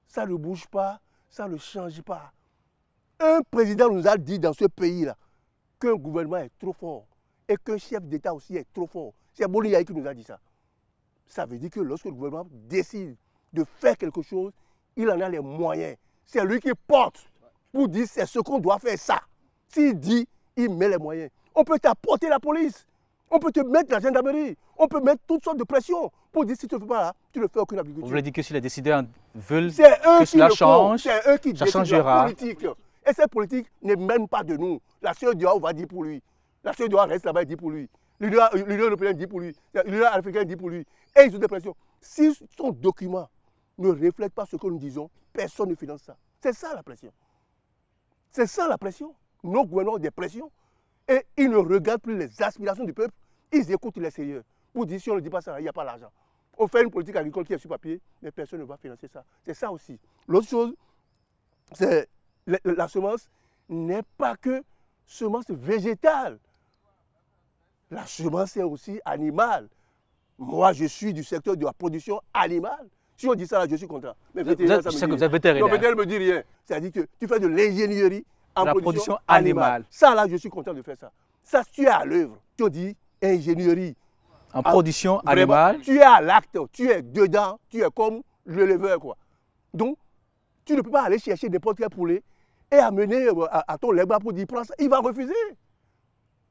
ça ne bouge pas, ça ne change pas. Un président nous a dit dans ce pays-là qu'un gouvernement est trop fort et qu'un chef d'État aussi est trop fort. C'est Boni Yahi qui nous a dit ça. Ça veut dire que lorsque le gouvernement décide de faire quelque chose, il en a les moyens. C'est lui qui porte pour dire c'est ce qu'on doit faire ça. S'il dit, il met les moyens. On peut t'apporter la police. On peut te mettre la gendarmerie. On peut mettre toutes sortes de pressions pour dire si tu ne fais pas là, tu ne fais aucune agriculture. Vous voulez dire que si les décideurs veulent que cela change, c'est eux qui ça décident changera. la politique. Et cette politique ne mène pas de nous. La sœur Dior va dire pour lui. La sœur Dior reste là-bas et dit pour lui. L'Union européenne dit pour lui. L'Union africaine dit pour lui. Et ils ont des pressions. Si son document ne reflète pas ce que nous disons, personne ne finance ça. C'est ça la pression. C'est ça la pression. Nos gouvernements ont des pressions. Et ils ne regardent plus les aspirations du peuple. Ils écoutent les sérieux. Pour dire si on ne dit pas ça, il n'y a pas l'argent. On fait une politique agricole qui est sur papier, mais personne ne va financer ça. C'est ça aussi. L'autre chose, c'est la semence n'est pas que semence végétale. La semence est aussi animale. Moi, je suis du secteur de la production animale. Si on dit ça, là, je suis content. Mais vétérinaire, ça me dit vétérinaire. Non, vétérinaire ne me dit rien. C'est-à-dire que tu fais de l'ingénierie en production animale. Ça, là, je suis content de faire ça. Ça, tu es à l'œuvre. Tu dis ingénierie. En production animale. Tu es à l'acte, tu es dedans, tu es comme l'éleveur, quoi. Donc, tu ne peux pas aller chercher n'importe quel poulet et amener à ton Legba pour dire prends ça. Il va refuser.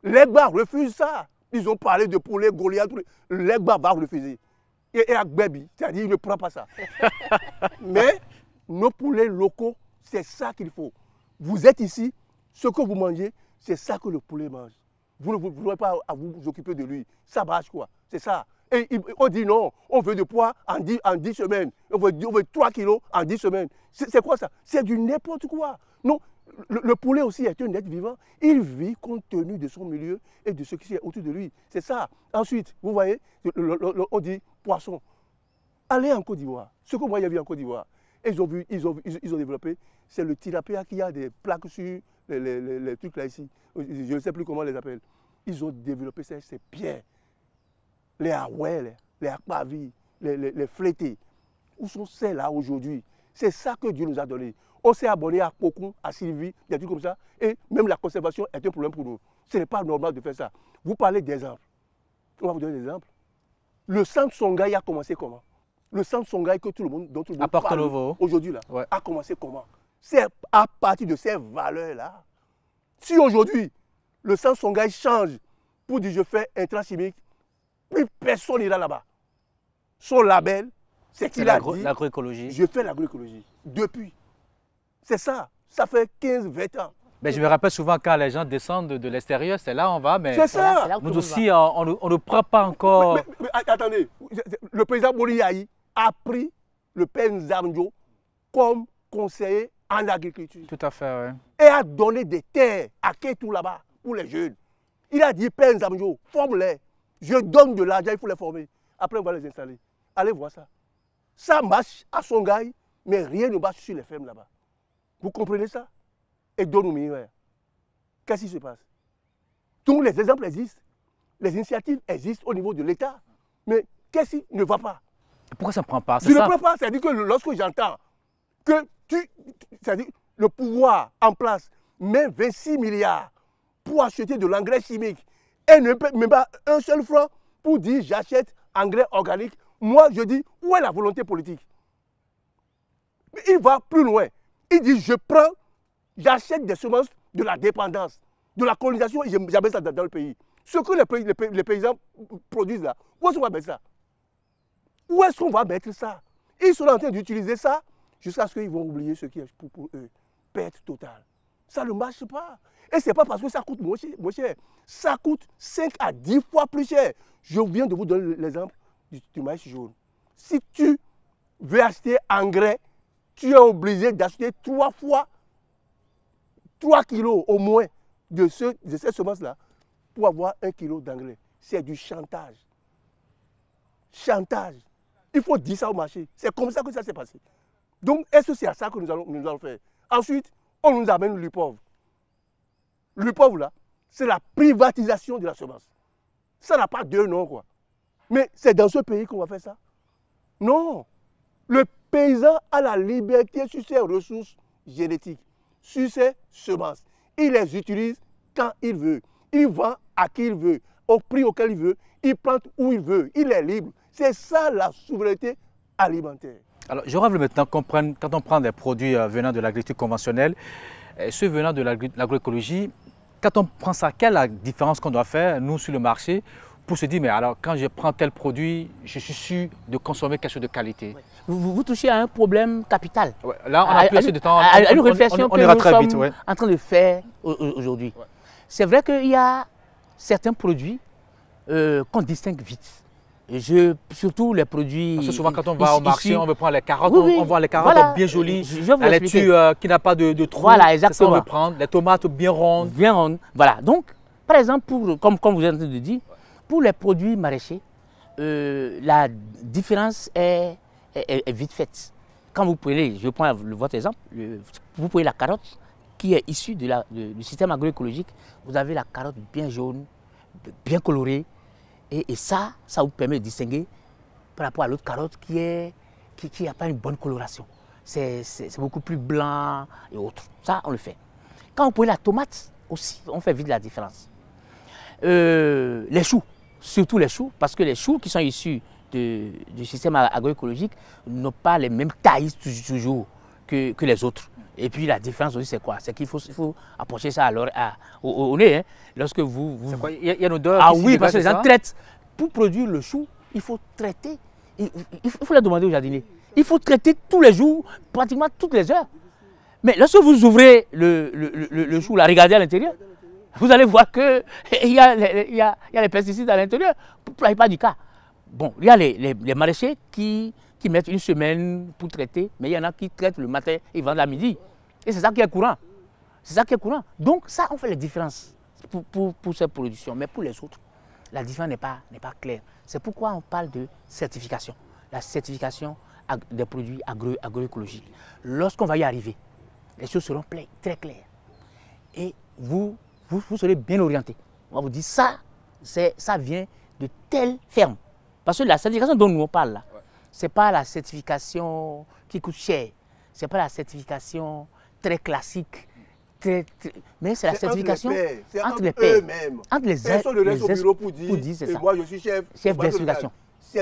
Legba refuse ça. Ils ont parlé de poulet, Goliath, Legba va refuser. Et Agbebi, c'est-à-dire il ne prend pas ça. Mais nos poulets locaux, c'est ça qu'il faut. Vous êtes ici, ce que vous mangez, c'est ça que le poulet mange. Vous ne voulez pas à vous occuper de lui. Ça marche quoi. C'est ça. Et on dit non, on veut du poids en 10 semaines. On veut 3 kilos en 10 semaines. C'est quoi ça? C'est du n'importe quoi. Non, le poulet aussi est un être vivant. Il vit compte tenu de son milieu et de ce qui est autour de lui. C'est ça. Ensuite, vous voyez, on dit poisson. Allez en Côte d'Ivoire. Ce que moi j'ai vu en Côte d'Ivoire, ils ont développé, c'est le tilapia qui a des plaques sur les trucs là ici. Je ne sais plus comment on les appelle. Ils ont développé ça, c'est bien. Les haouais, les akpavis, les flétés. Où sont celles-là aujourd'hui? C'est ça que Dieu nous a donné. On s'est abonné à Cocoon, à Sylvie, des trucs comme ça. Et même la conservation est un problème pour nous. Ce n'est pas normal de faire ça. Vous parlez d'exemples. On va vous donner des exemples. Le centre Songhai a commencé comment? Le centre Songhai que tout le monde, dont tout le monde Porto parle Novo aujourd'hui, ouais. a commencé comment? C'est à partir de ces valeurs-là. Si aujourd'hui, le centre Songhai change pour dire je fais un intrant chimique, plus personne n'ira là-bas. Son label, c'est qu'il a dit l'agroécologie. Je fais l'agroécologie. Depuis. C'est ça. Ça fait 15-20 ans. Mais je me rappelle souvent quand les gens descendent de l'extérieur, c'est là où on va. Mais c'est ça. Là où nous tout aussi, on ne prend pas encore. Mais attendez, le président Boliaï a pris le père Nzamjo comme conseiller en agriculture. Tout à fait, oui. Et a donné des terres à Kétou là-bas pour les jeunes. Il a dit, père Nzamjo, forme-les. Je donne de l'argent, il faut les former. Après, on va les installer. Allez voir ça. Ça marche à Songhai, mais rien ne marche sur les fermes là-bas. Vous comprenez ça? Et Donoumi, qu'est-ce qui se passe? Donc les exemples existent. Les initiatives existent au niveau de l'État. Mais qu'est-ce qui ne va pas? Pourquoi ça ne prend pas? Je ne prends pas. C'est-à-dire que lorsque j'entends que c'est-à-dire le pouvoir en place met 26 milliards pour acheter de l'engrais chimique et ne paie même pas un seul franc pour dire j'achète engrais organique, moi je dis où est la volonté politique? Il va plus loin. Il dit je prends, j'achète des semences de la dépendance, de la colonisation et j'amène ça dans le pays. Ce que les paysans produisent là, où est-ce qu'on va mettre ça? Où est-ce qu'on va mettre ça? Ils sont en train d'utiliser ça jusqu'à ce qu'ils vont oublier ce qui est pour eux. Perte totale. Ça ne marche pas. Et ce n'est pas parce que ça coûte moins cher. Ça coûte 5 à 10 fois plus cher. Je viens de vous donner l'exemple du maïs jaune. Si tu veux acheter engrais, tu es obligé d'acheter 3 kilos au moins de ces semences-là pour avoir 1 kilo d'engrais. C'est du chantage. Chantage. Il faut dire ça au marché. C'est comme ça que ça s'est passé. Donc, est-ce que c'est à ça que nous allons faire? Ensuite, on nous amène l'UPOV. L'UPOV, là, c'est la privatisation de la semence. Ça n'a pas deux noms, quoi. Mais c'est dans ce pays qu'on va faire ça? Non. Le paysan a la liberté sur ses ressources génétiques, sur ses semences. Il les utilise quand il veut. Il vend à qui il veut, au prix auquel il veut. Il plante où il veut. Il est libre. C'est ça la souveraineté alimentaire. Alors, je rêve maintenant qu'on prenne, quand on prend des produits venant de l'agriculture conventionnelle, ceux venant de l'agroécologie, quand on prend ça, quelle est la différence qu'on doit faire, nous, sur le marché, pour se dire, mais alors, quand je prends tel produit, je suis sûr de consommer quelque chose de qualité? Vous touchez à un problème capital. Ouais, là, on a plus assez de temps. À une réflexion que ira nous très vite, sommes ouais. en train de faire aujourd'hui. Ouais. C'est vrai qu'il y a certains produits qu'on distingue vite. Surtout les produits. Parce que souvent, quand on va au marché, on veut prendre les carottes, oui, on voit les carottes voilà, bien jolies, je la laitue qui n'a pas de trou. Voilà, exactement. Ça, on veut prendre les tomates bien rondes. Bien rondes. Voilà. Donc, par exemple, comme vous êtes en train de dire, pour les produits maraîchers, la différence est vite faite. Quand vous prenez, je prends votre exemple, vous prenez la carotte qui est issue du système agroécologique, vous avez la carotte bien jaune, bien colorée. Et ça vous permet de distinguer par rapport à l'autre carotte qui n'a pas une bonne coloration. C'est beaucoup plus blanc et autres. Ça, on le fait. Quand on prend la tomate aussi, on fait vite la différence. Les choux, surtout les choux, parce que les choux qui sont issus du système agroécologique n'ont pas les mêmes tailles toujours que les autres. Et puis la différence aussi, c'est quoi? C'est qu'il faut approcher ça au nez. Hein. Lorsque vous... Il y a une odeur. Ah oui, parce que les gens traitent. Pour produire le chou, il faut traiter. Il faut le demander aux jardiniers. Il faut traiter tous les jours, pratiquement toutes les heures. Mais lorsque vous ouvrez le chou, là, regardez à l'intérieur, vous allez voir qu'il y a les pesticides à l'intérieur, pour la plupart du cas. Bon, il y a les maraîchers qui mettent une semaine pour traiter, mais il y en a qui traitent le matin et vendent à midi. Et c'est ça qui est courant. C'est ça qui est courant. Donc ça, on fait les différences pour ces productions. Mais pour les autres, la différence n'est pas claire. C'est pourquoi on parle de certification. La certification des produits agroécologiques. Lorsqu'on va y arriver, les choses seront très claires. Et vous serez bien orienté. On va vous dire ça vient de telle ferme. Parce que la certification dont nous on parle là, ce n'est pas la certification qui coûte cher. c'est pas la certification très classique, mais c'est la certification entre les pairs, entre les Personne ne reste au bureau pour dire, c'est ça. Moi je suis chef d'investigation.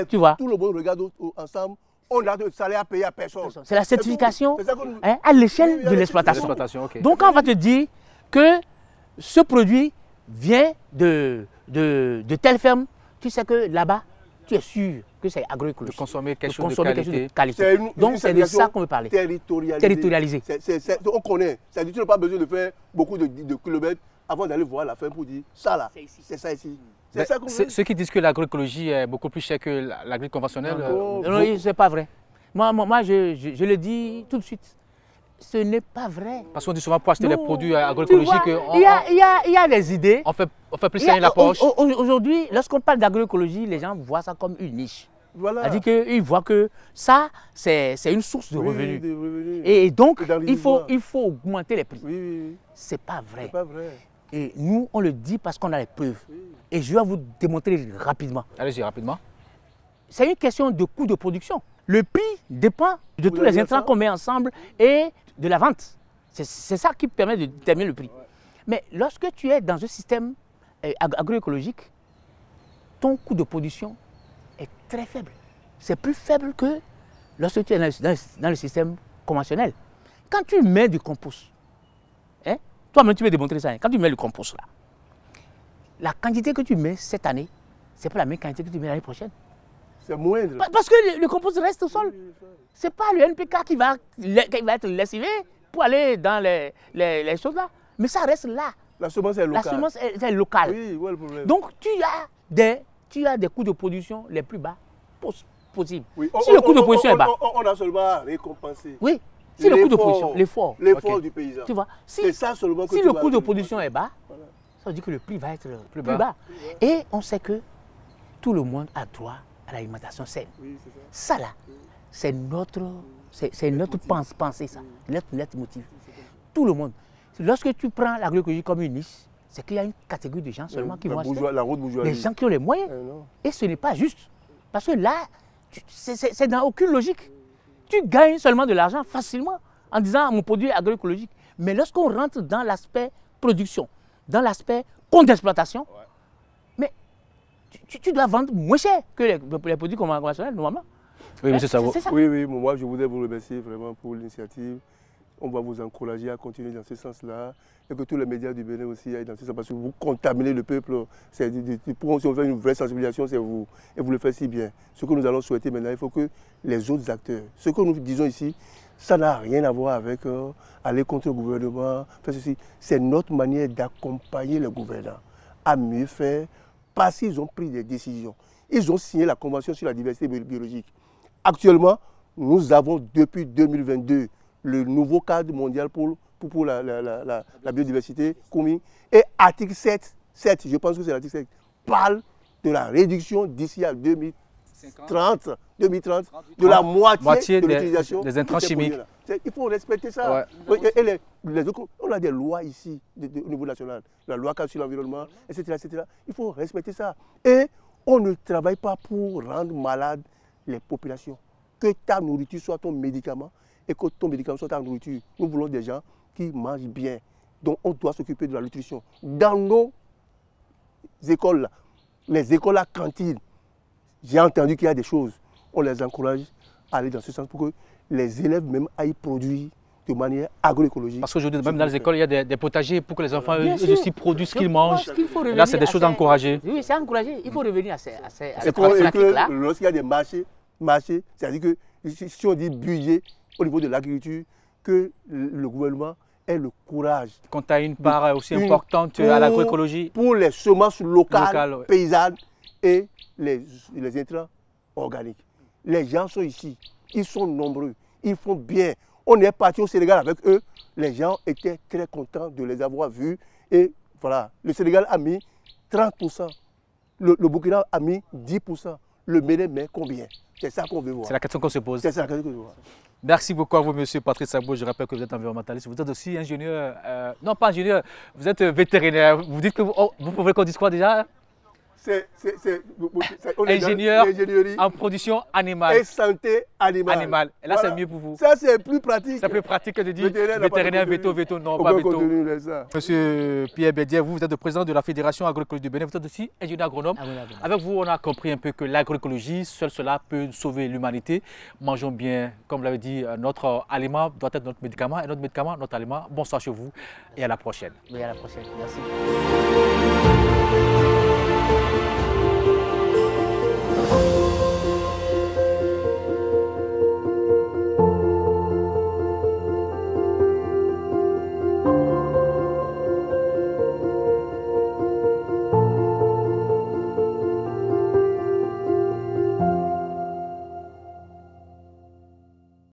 Tu vois? Tout le monde regarde ensemble, on a de salaire à payer à personne. C'est la certification à l'échelle de l'exploitation. Okay. Donc quand on va te dire que ce produit vient de telle ferme, tu sais que là-bas, tu es sûr que c'est agroécologique. De consommer quelque chose de qualité. Donc c'est de ça qu'on veut parler. Territorialisé. On connaît. Tu n'as pas besoin de faire beaucoup de kilomètres avant d'aller voir la ferme pour dire ça là, c'est ça ici. Ceux qui disent que l'agroécologie est beaucoup plus chère que l'agriculture conventionnelle. Non, ce n'est pas vrai. Moi je le dis tout de suite. Ce n'est pas vrai. Parce qu'on dit souvent pour acheter les produits agroécologiques. Il y a des idées. On fait plus saigner la poche. Aujourd'hui, lorsqu'on parle d'agroécologie, les gens voient ça comme une niche. Voilà. C'est-à-dire qu'ils voient que ça, c'est une source de revenus. Et donc, il faut augmenter les prix. Oui. Ce n'est pas vrai. C'est pas vrai. Et nous, on le dit parce qu'on a les preuves. Oui. Et je vais vous démontrer rapidement. Allez-y, rapidement. C'est une question de coût de production. Le prix dépend de tous les intrants qu'on met ensemble et de la vente. C'est ça qui permet de déterminer le prix. Ouais. Mais lorsque tu es dans un système agroécologique, ton coût de production est très faible. C'est plus faible que lorsque tu es dans le système conventionnel. Quand tu mets du compost, hein, toi-même tu peux démontrer ça, hein, quand tu mets le compost là, la quantité que tu mets cette année, ce n'est pas la même quantité que tu mets l'année prochaine. C'est moindre. Parce que le compost reste au sol. Ce n'est pas le NPK qui va être lessivé pour aller dans les choses là. Mais ça reste là. La semence est locale. La semence est locale. Oui, voilà le problème. Donc tu as des coûts de production les plus bas possibles. Oui. Si le coût de production est bas. On a seulement à récompenser. Oui. Si le coût de production, l'effort. L'effort du paysan. Tu vois, c'est ça seulement que si le coût de production est bas, ça veut dire que le prix va être plus bas. Et on sait que tout le monde a droit à l'alimentation saine. Oui, ça là, c'est notre pensée, ça, notre motif. Tout le monde. Lorsque tu prends l'agroécologie comme une niche, c'est qu'il y a une catégorie de gens seulement qui vont acheter. Les gens qui ont les moyens. Et ce n'est pas juste. Parce que là, c'est dans aucune logique. Tu gagnes seulement de l'argent facilement en disant mon produit est agroécologique. Mais lorsqu'on rentre dans l'aspect production, dans l'aspect compte d'exploitation, mais tu dois vendre moins cher que les produits conventionnels normalement. Oui, c'est ça. Oui, moi je voudrais vous remercier vraiment pour l'initiative. On va vous encourager à continuer dans ce sens-là et que tous les médias du Bénin aussi aillent dans ce sens parce que vous contaminez le peuple. Si on fait une vraie sensibilisation, c'est vous. Et vous le faites si bien. Ce que nous allons souhaiter maintenant, il faut que les autres acteurs, ce que nous disons ici, ça n'a rien à voir avec aller contre le gouvernement, faire ceci. C'est notre manière d'accompagner le gouvernement à mieux faire parce qu'ils ont pris des décisions. Ils ont signé la Convention sur la diversité biologique. Actuellement, nous avons depuis 2022 le nouveau cadre mondial pour la biodiversité, Kunming, et article 7, je pense que c'est l'article 7, parle de la réduction d'ici à 2030 de la moitié de l'utilisation des intrants chimiques. Il faut respecter ça. Ouais. Et on a des lois ici au niveau national, la loi cadre sur l'environnement, etc. Il faut respecter ça. Et on ne travaille pas pour rendre malades les populations. Que ta nourriture soit ton médicament et que ton médicament soit ta nourriture. Nous voulons des gens qui mangent bien. Donc on doit s'occuper de la nutrition. Dans nos écoles, les écoles à cantine, j'ai entendu qu'il y a des choses. On les encourage à aller dans ce sens pour que les élèves même aillent produire de manière agroécologique. Parce qu'aujourd'hui, même dans les écoles, il y a des potagers pour que les enfants aussi produisent ce qu'ils mangent. Là, c'est des choses à encourager. Oui, c'est encouragé. Il faut revenir à ces pratiques-là. Lorsqu'il y a des marchés, c'est-à-dire que si on dit budget au niveau de l'agriculture, que le gouvernement ait le courage. Quand tu as une part aussi importante à l'agroécologie. Pour les semences locales, paysannes et les intrants organiques. Les gens sont ici, ils sont nombreux, ils font bien. On est parti au Sénégal avec eux, les gens étaient très contents de les avoir vus. Et voilà, le Sénégal a mis 30%, le Burkina a mis 10%, le Bénin met combien? C'est ça qu'on veut voir. C'est la question qu'on se pose. C'est ça la question qu'on veut voir. Merci beaucoup à vous, monsieur Patrice Sabo. Je rappelle que vous êtes environnementaliste. Vous êtes aussi ingénieur, non pas ingénieur, vous êtes vétérinaire. Vous dites que vous pouvez qu'on dise quoi déjà? on est dans Ingénieur l'ingénierie en production animale. et santé animale. Et là, Voilà. c'est mieux pour vous. Ça, c'est plus pratique. C'est plus pratique que de dire Vétérinaire n'a pas de vétérinaire, contenu. veto, non, Aucun pas veto. contenu de ça. Monsieur Pierre Bédier, vous êtes le président de la Fédération agroécologique du Bénin, vous êtes aussi ingénieur agronome. Avec vous, on a compris un peu que l'agroécologie, seul cela peut sauver l'humanité. Mangeons bien, comme l'avait dit, notre aliment doit être notre médicament et notre médicament, notre aliment. Bonsoir chez vous et à la prochaine. Oui, à la prochaine. Merci.